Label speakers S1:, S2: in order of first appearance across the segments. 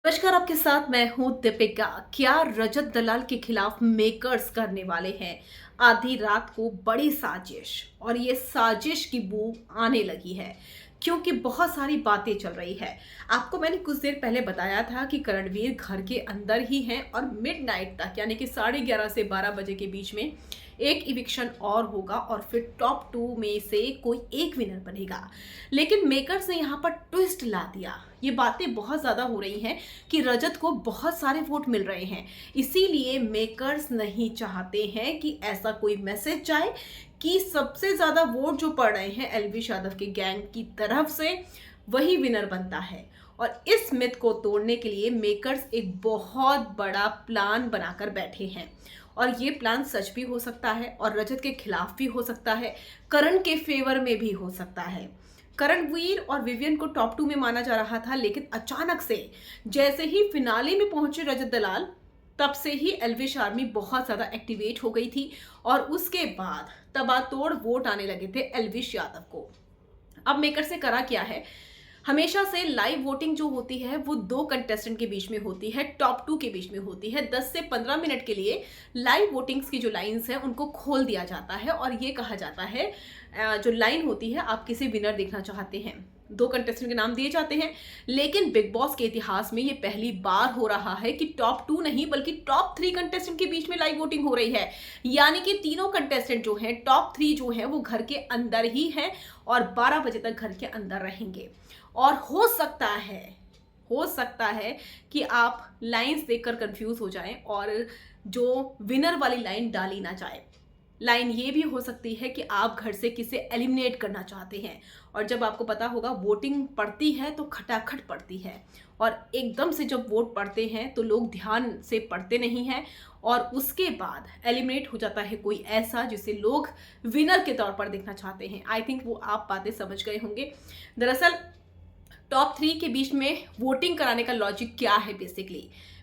S1: नमस्कार, आपके साथ मैं हूं दीपिका। क्या रजत दलाल के खिलाफ मेकर्स करने वाले हैं आधी रात को बड़ी साजिश? और ये साजिश की बू आने लगी है क्योंकि बहुत सारी बातें चल रही है। आपको मैंने कुछ देर पहले बताया था कि करणवीर घर के अंदर ही हैं और मिडनाइट तक यानी कि 11:30 से 12 बजे के बीच में एक इविक्शन और होगा और फिर टॉप 2 में से कोई एक विनर बनेगा। लेकिन मेकर्स ने यहाँ पर ट्विस्ट ला दिया। ये बातें बहुत ज़्यादा हो रही हैं कि रजत को बहुत सारे वोट मिल रहे हैं, इसीलिए मेकर्स नहीं चाहते हैं कि ऐसा कोई मैसेज जाए कि सबसे ज़्यादा वोट जो पड़ रहे हैं एलविश यादव के गैंग की तरफ से वही विनर बनता है। और इस मिथ को तोड़ने के लिए मेकर्स एक बहुत बड़ा प्लान बनाकर बैठे हैं और ये प्लान सच भी हो सकता है और रजत के खिलाफ भी हो सकता है, करण के फेवर में भी हो सकता है। करणवीर और विवियन को टॉप 2 में माना जा रहा था, लेकिन अचानक से जैसे ही फिनाले में पहुंचे रजत दलाल, तब से ही एल्विश आर्मी बहुत ज्यादा एक्टिवेट हो गई थी और उसके बाद तबातोड़ वोट आने लगे थे एल्विश यादव को। अब मेकर से करा क्या है, हमेशा से लाइव वोटिंग जो होती है वो दो कंटेस्टेंट के बीच में होती है, टॉप 2 के बीच में होती है। 10 से 15 मिनट के लिए लाइव वोटिंग्स की जो लाइंस है उनको खोल दिया जाता है और ये कहा जाता है जो लाइन होती है, आप किसी विनर देखना चाहते हैं, दो कंटेस्टेंट के नाम दिए जाते हैं। लेकिन बिग बॉस के इतिहास में ये पहली बार हो रहा है कि टॉप 2 नहीं बल्कि टॉप 3 कंटेस्टेंट के बीच में लाइव वोटिंग हो रही है। यानी कि तीनों कंटेस्टेंट जो हैं, टॉप 3 जो हैं, वो घर के अंदर ही हैं और 12 बजे तक घर के अंदर रहेंगे। और हो सकता है कि आप लाइंस देखकर कंफ्यूज हो जाएं और जो विनर वाली लाइन डाली ना जाए। लाइन ये भी हो सकती है कि आप घर से किसे एलिमिनेट करना चाहते हैं और जब आपको पता होगा वोटिंग पड़ती है तो खटाखट पड़ती है और एकदम से जब वोट पड़ते हैं तो लोग ध्यान से पढ़ते नहीं हैं और उसके बाद एलिमिनेट हो जाता है कोई ऐसा जिसे लोग विनर के तौर पर देखना चाहते हैं। आई थिंक वो आप बातें समझ गए होंगे। दरअसल टॉप 3 के बीच में वोटिंग कराने का लॉजिक क्या है?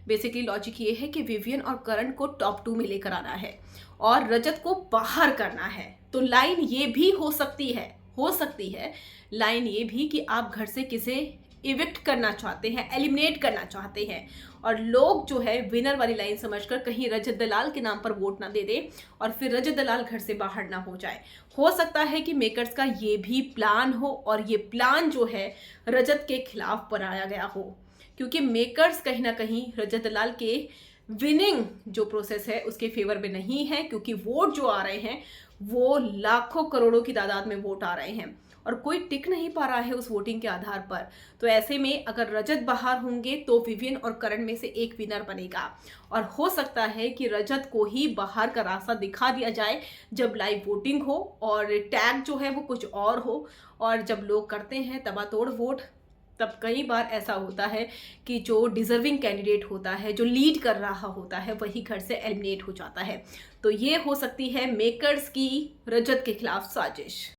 S1: बेसिकली लॉजिक ये है कि विवियन और करण को टॉप 2 में लेकर आना है और रजत को बाहर करना है। तो लाइन ये भी हो सकती है लाइन ये भी कि आप घर से किसे इविक्ट करना चाहते हैं, एलिमिनेट करना चाहते हैं और लोग जो है विनर वाली लाइन समझकर कहीं रजत दलाल के नाम पर वोट ना दे दे और फिर रजत दलाल घर से बाहर ना हो जाए। हो सकता है कि मेकर्स का ये भी प्लान हो और ये प्लान जो है रजत के खिलाफ बनाया गया हो, क्योंकि मेकर्स कहीं ना कहीं रजत दलाल के विनिंग जो प्रोसेस है उसके फेवर में नहीं है, क्योंकि वोट जो आ रहे हैं वो लाखों करोड़ों की तादाद में वोट आ रहे हैं और कोई टिक नहीं पा रहा है उस वोटिंग के आधार पर। तो ऐसे में अगर रजत बाहर होंगे तो विवियन और करण में से एक विनर बनेगा और हो सकता है कि रजत को ही बाहर का रास्ता दिखा दिया जाए जब लाइव वोटिंग हो और टैग जो है वो कुछ और हो। और जब लोग करते हैं तबातोड़ वोट, तब कई बार ऐसा होता है कि जो डिजर्विंग कैंडिडेट होता है, जो लीड कर रहा होता है, वही घर से एलिमिनेट हो जाता है। तो ये हो सकती है मेकर्स की रजत के खिलाफ साजिश।